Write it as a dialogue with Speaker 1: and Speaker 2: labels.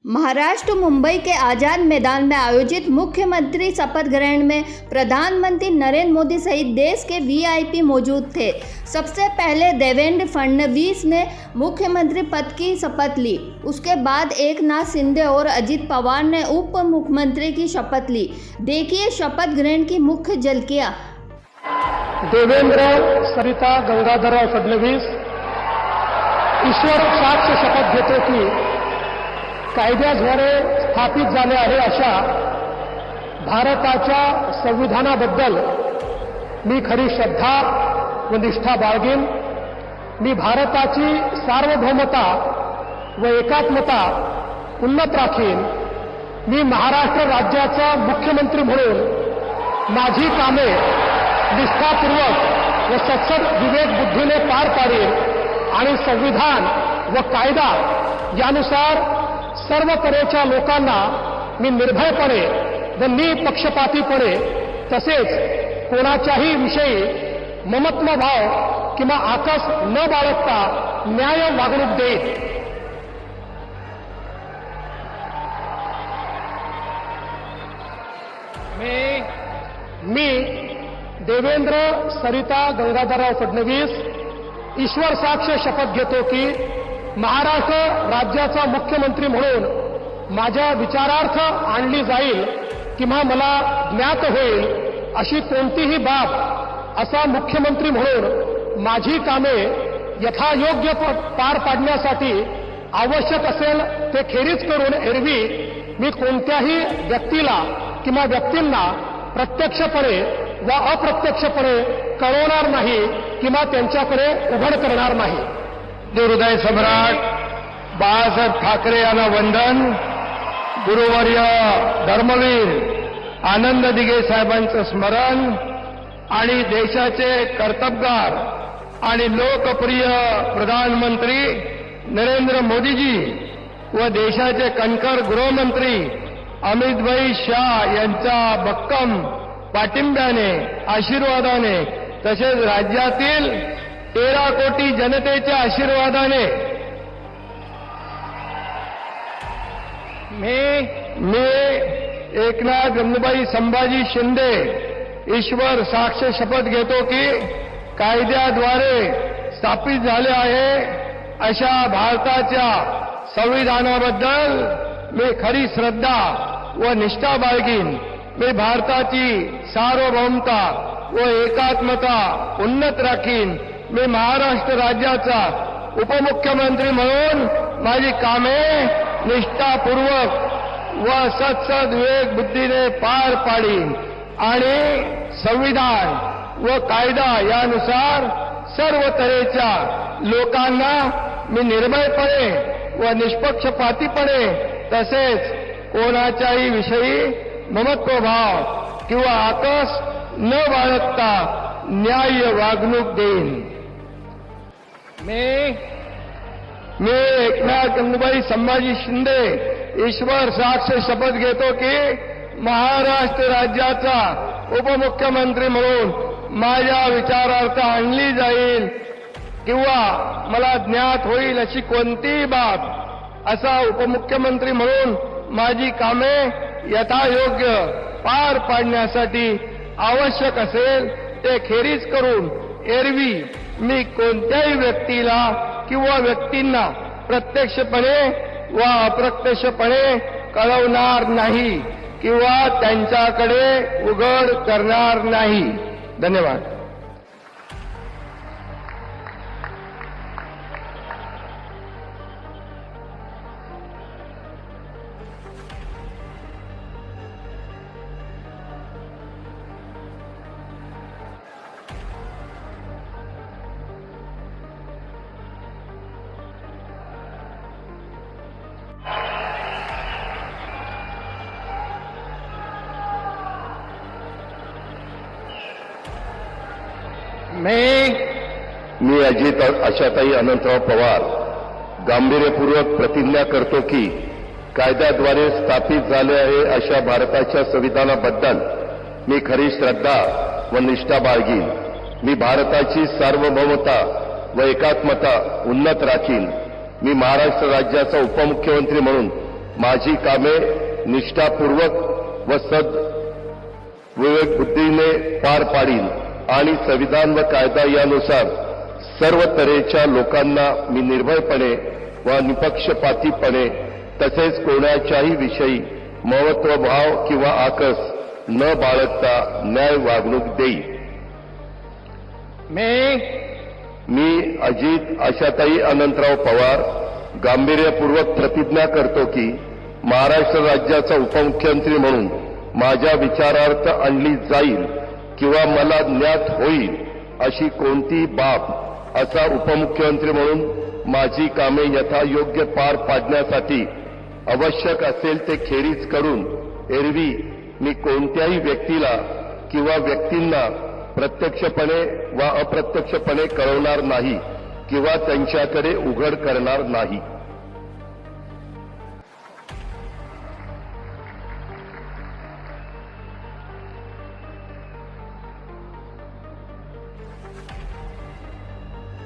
Speaker 1: महाराष्ट्र मुंबई के आज़ाद मैदान में आयोजित मुख्यमंत्री शपथ ग्रहण में प्रधानमंत्री नरेंद्र मोदी सहित देश के वीआईपी मौजूद थे। सबसे पहले देवेंद्र फडणवीस ने मुख्यमंत्री पद की शपथ ली। उसके बाद एकनाथ शिंदे और अजित पवार ने उप मुख्यमंत्री की शपथ ली। देखिए शपथ ग्रहण की मुख्य झलकियां।
Speaker 2: देवेंद्र सरिता गंगाधरराव फडणवीस ईश्वर साक्ष शपथ घेतो की कायद्याद्वारे स्थापित झाले आहे अशा भारताच्या संविधानाबद्दल मी खरी श्रद्धा व निष्ठा बाळगीन। मी भारताची सार्वभौमता व एकात्मता उन्नत राखीन। मी महाराष्ट्र राज्याचा मुख्यमंत्री म्हणून माझी कामे निष्ठापूर्वक व सत्सद विवेक बुद्धीने पार पाडीन आणि संविधान व कायदा यानुसार सर्व तऱ्हेच्या लोकांना मी निर्भयपणे व निपक्षपातीपणे तसेच कोणाच्याही विषयी ममत्व भाव किंवा आकस न बाळगता न्याय वागणूक देईन। मी देवेंद्र सरिता गंगाधरराव फडणवीस ईश्वर साक्ष शपथ घेतो की महाराष्ट्र राज्याचा मुख्यमंत्री म्हणून माझ्या विचारार्थ आणली जाईल किंवा मला ज्ञात होईल अशी कोणतीही बाब असा मुख्यमंत्री म्हणून माझी कामे यथायोग्य पार पाडण्यासाठी आवश्यक असेल ते खेरीज करून एरवी मी कोणत्याही व्यक्तीला किंवा व्यक्तींना प्रत्यक्षपणे व अप्रत्यक्षपणे कळवणार नाही किंवा त्यांच्याकडे उघड करणार नाही।
Speaker 3: हृदय सम्राट बाळासाहेब ठाकरे यांना वंदन। गुरुवर्य धर्मवीर आनंद दिघे साहेबांचं स्मरण आणि देशाचे कर्तबगार आणि लोकप्रिय प्रधानमंत्री नरेंद्र मोदीजी व देशाचे कणखर गृहमंत्री अमितभाई शाह यांच्या भक्कम पाठिंब्याने आशीर्वादाने तसेच राज्यातील 13 कोटी जनतेच्या आशीर्वादाने मी एकनाथ गंगूबाई संभाजी शिंदे ईश्वर साक्ष शपथ घेतो की कायद्याद्वारे स्थापित झाले आहे अशा भारताच्या संविधानाबद्दल मी खरी श्रद्धा व निष्ठा बाळगीन। मी भारताची सार्वभौमता व एकात्मता उन्नत राखीन। मी महाराष्ट्र राज्याचा उपमुख्यमंत्री म्हणून माझी कामे निष्ठापूर्वक व सत्सद विवेक बुद्धीने पार पाडीन आणि संविधान व कायदा यानुसार सर्व तऱ्हेच्या लोकांना मी निर्भयपणे व निष्पक्षपातीपणे तसेच कोणाच्याही विषयी ममत्व भाव किंवा आकस न बाळगता न्याय वागणूक देईन। मी एकनाथ गंगूबाई संभाजी शिंदे ईश्वर साक्ष शपथ घेतो की महाराष्ट्र राज्याचा उपमुख्यमंत्री म्हणून माझ्या विचारार्थ आणली जाईल किंवा मला ज्ञात होईल अशी कोणतीही बाब असा उपमुख्यमंत्री म्हणून माझी कामे यथायोग्य पार पाडण्यासाठी आवश्यक असेल ते खेरीज करून एरवी मी कोणत्याही व्यक्तीला किंवा व्यक्तींना प्रत्यक्षपणे व अप्रत्यक्षपणे कळवणार नाही किंवा त्यांच्याकडे उघड करणार नाही। धन्यवाद।
Speaker 4: मी अजित आशाताई अनंतराव पवार गांभीर्यपूर्वक प्रतिज्ञा करतो की कायद्याद्वारे स्थापित झाले आहे अशा भारताच्या संविधानाबद्दल मी खरी श्रद्धा व निष्ठा बाळगीन। मी भारताची सार्वभौमता व एकात्मता उन्नत राखीन। मी महाराष्ट्र राज्याचा उपमुख्यमंत्री म्हणून माझी कामे निष्ठापूर्वक व विवेक बुद्धीने पार पाडीन आणि संविधान व कायदा यानुसार सर्व तऱ्हेच्या लोकांना मी निर्भयपणे व निपक्षपातीपणे तसेच कोणाच्याही विषयी महत्वभाव किंवा आकस न बाळगता न्याय वागणूक देईन. मी अजित आशाताई अनंतराव पवार गांभीर्यपूर्वक प्रतिज्ञा करतो की महाराष्ट्र राज्याचा उपमुख्यमंत्री म्हणून माझ्या विचारार्थ आणली जाईल किंवा मला ज्ञात होईल अशी कोणतीही बाब असा उपमुख्यमंत्री म्हणून माझी कामे यथायोग्य पार पाडण्यासाठी आवश्यक असेल ते खेरीज करून एरवी मी कोणत्याही व्यक्तीला किंवा व्यक्तींना प्रत्यक्षपणे वा अप्रत्यक्षपणे कळवणार नाही किंवा त्यांच्याकडे उघड करणार नाही.